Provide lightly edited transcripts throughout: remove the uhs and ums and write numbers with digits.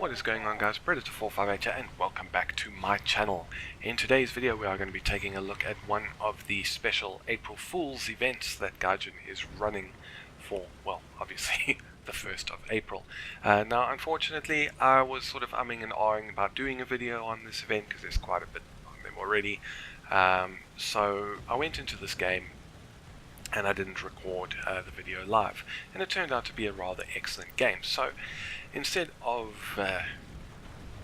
What is going on, guys? Predator458 here, and welcome back to my channel. In today's video we are going to be taking a look at one of the special April Fools events that Gaijin is running for, well, obviously the 1st of April. Now unfortunately I was sort of umming and ahhing about doing a video on this event because there's quite a bit on them already. So I went into this game and I didn't record the video live, and it turned out to be a rather excellent game. So instead of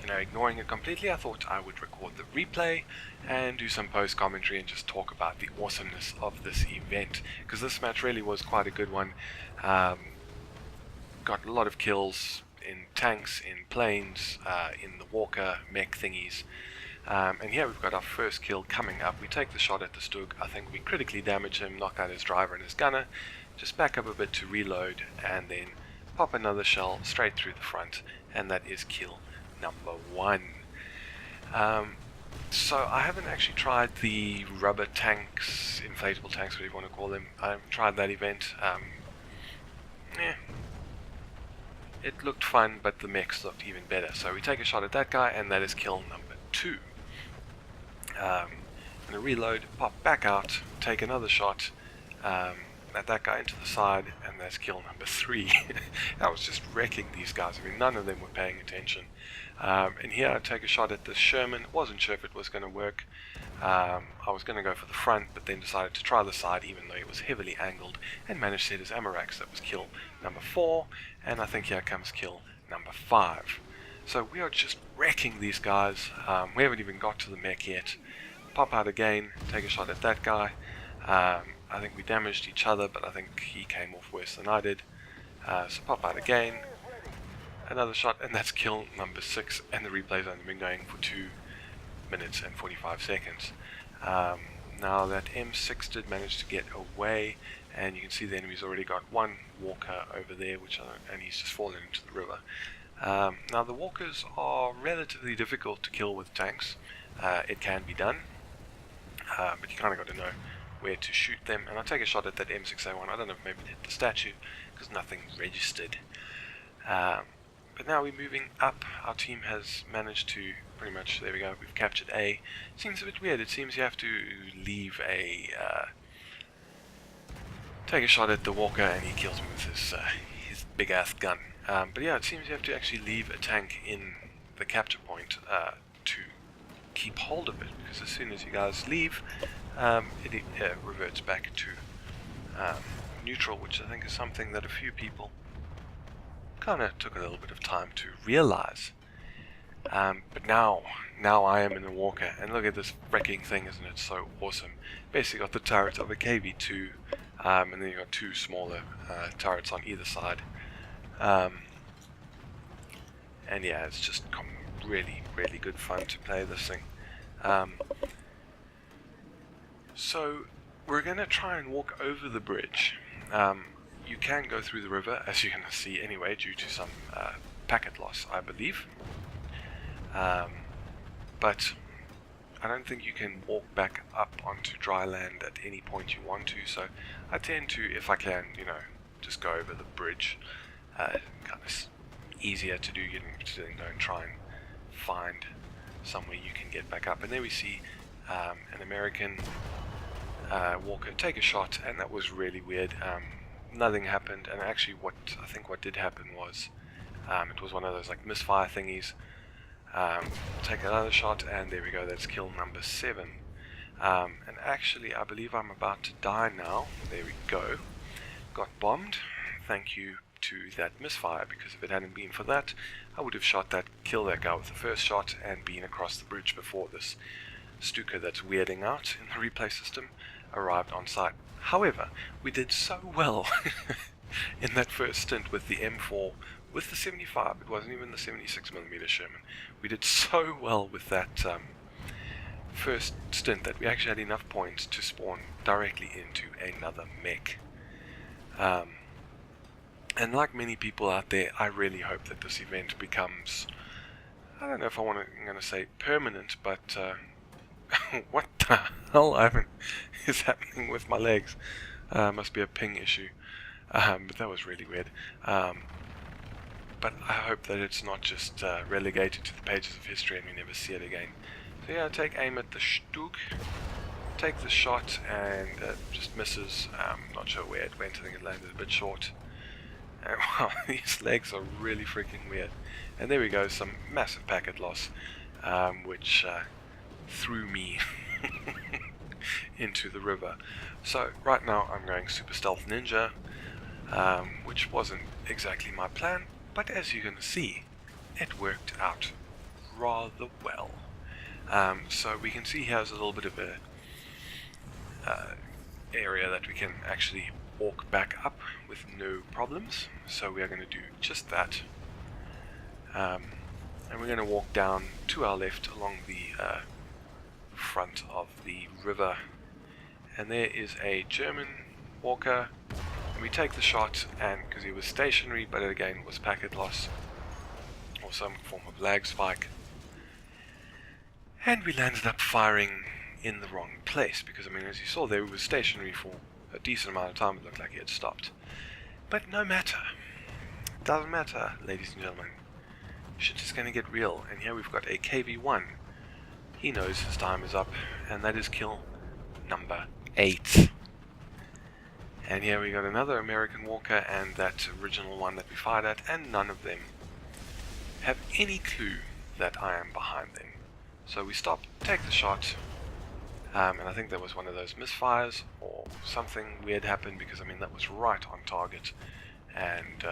ignoring it completely, I thought I would record the replay and do some post commentary and just talk about the awesomeness of this event, because this match really was quite a good one. Got a lot of kills in tanks, in planes, in the walker mech thingies. And here we've got our first kill coming up. We take the shot at the Stug. I think we critically damage him, knock out his driver and his gunner, just back up a bit to reload, and then pop another shell straight through the front, and that is kill number 1. So I haven't actually tried the rubber tanks, inflatable tanks, whatever you want to call them. I haven't tried that event. It looked fun, but the mechs looked even better. So we take a shot at that guy, and that is kill number 2. I'm going to reload, pop back out, take another shot at that guy into the side, and that's kill number 3. I was just wrecking these guys. I mean, none of them were paying attention. And here I take a shot at the Sherman. Wasn't sure if it was going to work. I was going to go for the front, but then decided to try the side even though it was heavily angled, and managed to hit his Amarax. That was kill number 4, and I think here comes kill number 5. So we are just wrecking these guys. We haven't even got to the mech yet. Pop out again, take a shot at that guy. I think we damaged each other, but I think he came off worse than I did. So pop out again, another shot, and that's kill number 6, and the replay's only been going for 2 minutes and 45 seconds. Now that M6 did manage to get away, and you can see the enemy's already got one walker over there, and he's just fallen into the river. Now the walkers are relatively difficult to kill with tanks. It can be done, but you kind of got to know where to shoot them. And I'll take a shot at that M6A1. I don't know if maybe it hit the statue because nothing registered. But now we're moving up. Our team has managed to pretty much, there we go, we've captured A. Seems a bit weird. It seems you have to leave a take a shot at the walker and he kills me with his big ass gun. But yeah, it seems you have to actually leave a tank in the capture point to keep hold of it, because as soon as you guys leave, it reverts back to neutral, which I think is something that a few people kind of took a little bit of time to realize. But now I am in the walker, and look at this wrecking thing, isn't it so awesome? Basically got the turret of a KV-2, and then you got 2 smaller turrets on either side. And yeah, it's just really good fun to play this thing. So we're gonna try and walk over the bridge. You can go through the river, as you're gonna see anyway, due to some packet loss, I believe. But I don't think you can walk back up onto dry land at any point you want to, so I tend to, if I can, just go over the bridge. Kind of easier to do, don't try and find somewhere you can get back up. And there we see an American walker take a shot, and that was really weird. Nothing happened, and actually what did happen was it was one of those like misfire thingies. Take another shot, and there we go, that's kill number 7. And actually I believe I'm about to die now. There we go, got bombed. Thank you to that misfire, because if it hadn't been for that, I would have killed that guy with the first shot and been across the bridge before this Stuka that's weirding out in the replay system arrived on site. However, we did so well in that first stint with the M4, with the 75, it wasn't even the 76mm Sherman. We did so well with that first stint that we actually had enough points to spawn directly into another mech. And like many people out there, I really hope that this event becomes, I don't know if I'm going to say permanent, but what the hell is happening with my legs? Must be a ping issue. But that was really weird. but I hope that it's not just relegated to the pages of history and we never see it again. So yeah, take aim at the Stug, take the shot, and just misses. Not sure where it went. I think it landed a bit short. And wow, these legs are really freaking weird. And there we go, some massive packet loss, which threw me into the river. So right now I'm going Super Stealth Ninja, which wasn't exactly my plan, but as you're going to see, it worked out rather well. So we can see here's a little bit of a area that we can actually walk back up with no problems. So we are going to do just that. And we're going to walk down to our left along the front of the river. And there is a German walker. And we take the shot, and because he was stationary, but it again was packet loss or some form of lag spike. And we landed up firing in the wrong place, because I mean, as you saw there, he was stationary for a decent amount of time. It looked like he had stopped. But no matter. It doesn't matter, ladies and gentlemen. Shit is going to get real. And here we've got a KV-1. He knows his time is up, and that is kill number 8. And here we got another American walker and that original one that we fired at, and none of them have any clue that I am behind them. So we stop, take the shot, and I think there was one of those misfires or something weird happened, because I mean that was right on target, and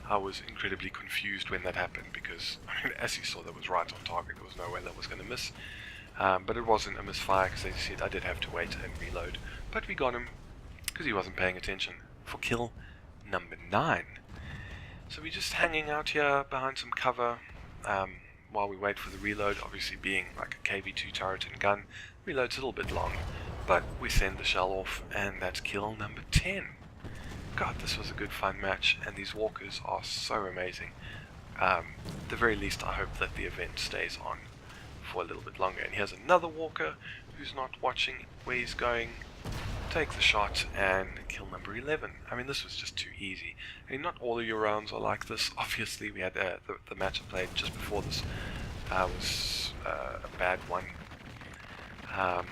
I was incredibly confused when that happened, because I mean, as you saw, that was right on target. There was no way that was going to miss, but it wasn't a misfire, because as you said, I did have to wait and reload, but we got him because he wasn't paying attention for kill number 9. So we're just hanging out here behind some cover while we wait for the reload. Obviously, being like a KV-2 turret and gun, reload's a little bit long, but we send the shell off, and that's kill number 10. God, this was a good fun match, and these walkers are so amazing. At the very least, I hope that the event stays on for a little bit longer. And here's another walker who's not watching where he's going. Take the shot and kill number 11. I mean, this was just too easy. I mean, not all of your rounds are like this. Obviously, we had the match I played just before this was a bad one. But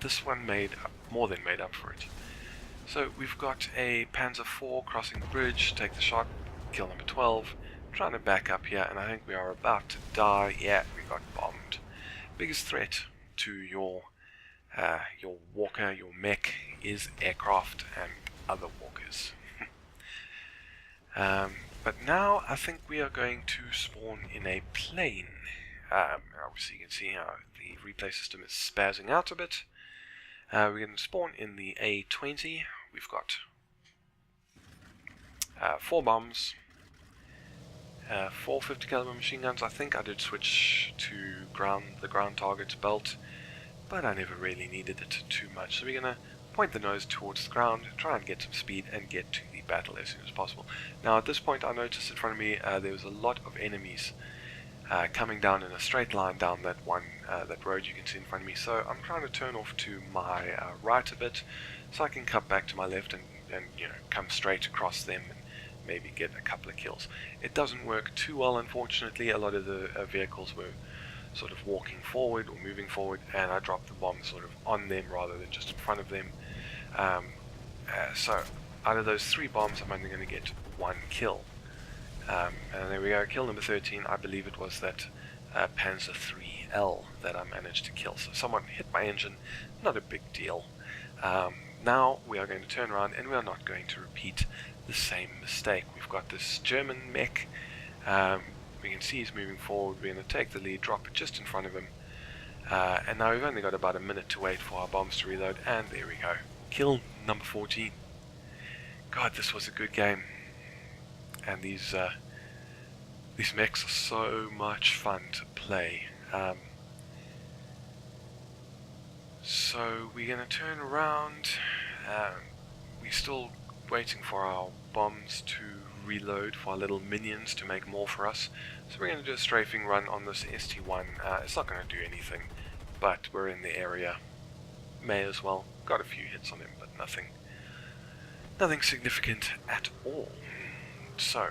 this one more than made up for it. So we've got a Panzer IV crossing the bridge, take the shot, kill number 12, trying to back up here, and I think we are about to die. Yeah, we got bombed. Biggest threat to your walker, your mech, is aircraft and other walkers. But now I think we are going to spawn in a plane. Obviously you can see how the replay system is spazzing out a bit. We're going to spawn in the A20. We've got 4 bombs, 4 50 caliber machine guns. I think I did switch to the ground targets belt, but I never really needed it too much. So we're going to point the nose towards the ground, try and get some speed, and get to the battle as soon as possible. Now at this point I noticed in front of me there was a lot of enemies coming down in a straight line down that road you can see in front of me. So I'm trying to turn off to my right a bit, so I can cut back to my left and you know, come straight across them and maybe get a couple of kills. It doesn't work too well, unfortunately. A lot of the vehicles were sort of walking forward or moving forward, and I dropped the bomb sort of on them rather than just in front of them. So out of those 3 bombs, I'm only going to get 1 kill. And there we go, kill number 13. I believe it was that Panzer IIIL that I managed to kill. So someone hit my engine, not a big deal. Now we are going to turn around, and we are not going to repeat the same mistake. We've got this German mech. We can see he's moving forward. We're going to take the lead, drop it just in front of him. And now we've only got about a minute to wait for our bombs to reload, and there we go. Kill number 14. God, this was a good game. And these mechs are so much fun to play. So we're going to turn around. We're still waiting for our bombs to reload, for our little minions to make more for us. So we're going to do a strafing run on this ST1. It's not going to do anything, but we're in the area. May as well. Got a few hits on him, but nothing significant at all. so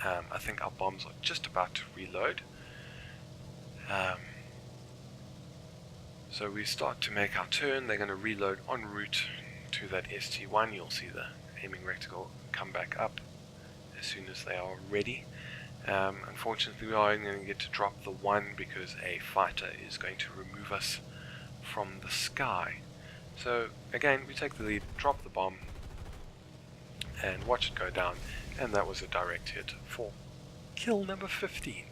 I think our bombs are just about to reload. So we start to make our turn. They're going to reload en route to that ST1. You'll see the aiming reticle come back up as soon as they are ready. Unfortunately, we are going to get to drop the 1 because a fighter is going to remove us from the sky. So again, we take the lead, drop the bomb, and watch it go down, and that was a direct hit for kill number 15.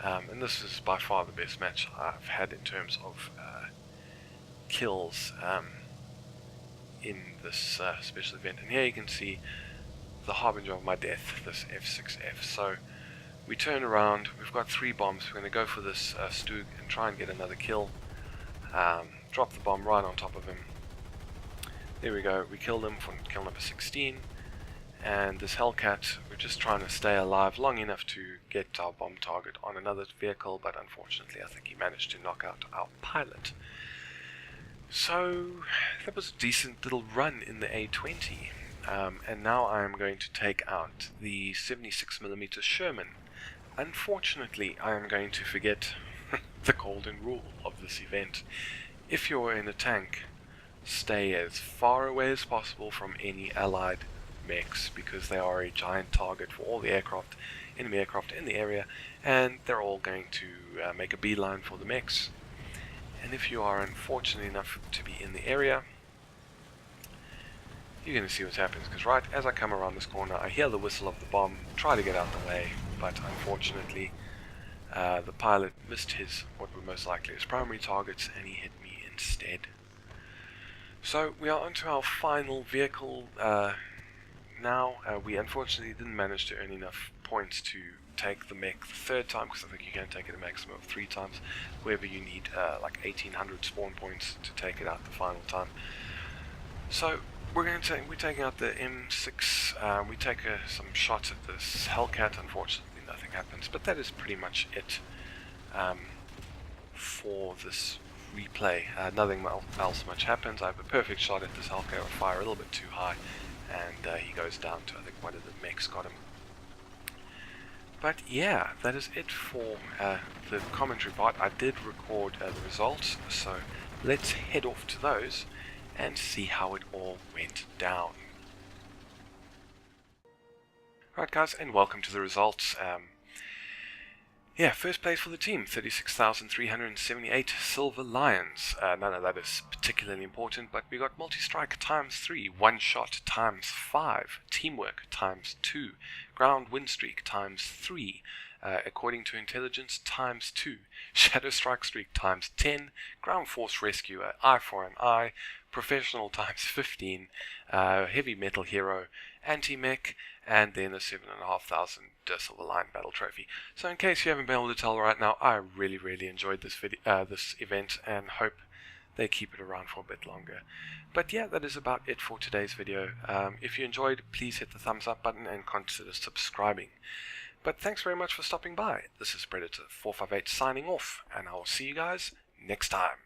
And this is by far the best match I've had in terms of kills in this special event. And here you can see the harbinger of my death, this F6F. So we turn around, we've got 3 bombs, we're going to go for this Stug and try and get another kill. Drop the bomb right on top of him. There we go, we killed him for kill number 16. And this Hellcat, we're just trying to stay alive long enough to get our bomb target on another vehicle, but unfortunately I think he managed to knock out our pilot. So that was a decent little run in the A20. And now I am going to take out the 76mm Sherman. Unfortunately, I am going to forget the golden rule of this event. If you're in a tank, stay as far away as possible from any allied mechs, because they are a giant target for all the enemy aircraft in the area, and they're all going to make a beeline for the mechs. And if you are unfortunate enough to be in the area, you're going to see what happens, because right as I come around this corner, I hear the whistle of the bomb, try to get out the way, but unfortunately the pilot missed what were most likely his primary targets, and he hit me instead. So we are onto our final vehicle now. We unfortunately didn't manage to earn enough points to take the mech the 3rd time, because I think you can take it a maximum of 3 times, wherever you need like 1800 spawn points to take it out the final time. So we're taking out the M6. We take some shots at this Hellcat. Unfortunately, nothing happens, but that is pretty much it for this replay. Nothing else much happens. I have a perfect shot at this Hellcat. I fire a little bit too high, and he goes down to, I think, one of the mechs got him. But yeah, that is it for the commentary part. I did record the results, so let's head off to those and see how it all went down. Right guys, and welcome to the results. Yeah, first place for the team, 36,378 Silver Lions. None of that is particularly important, but we got multi-strike ×3, one shot ×5, teamwork ×2, ground win streak ×3, according to intelligence ×2, shadow strike streak ×10, ground force rescue eye for an eye, professional ×15, heavy metal hero, anti-mech, and then a 7,500 Silver Lion battle trophy. So in case you haven't been able to tell right now, I really enjoyed this this event, and hope they keep it around for a bit longer. But yeah, that is about it for today's video. If you enjoyed, please hit the thumbs up button and consider subscribing. But thanks very much for stopping by. This is Predator 458 signing off, and I will see you guys next time.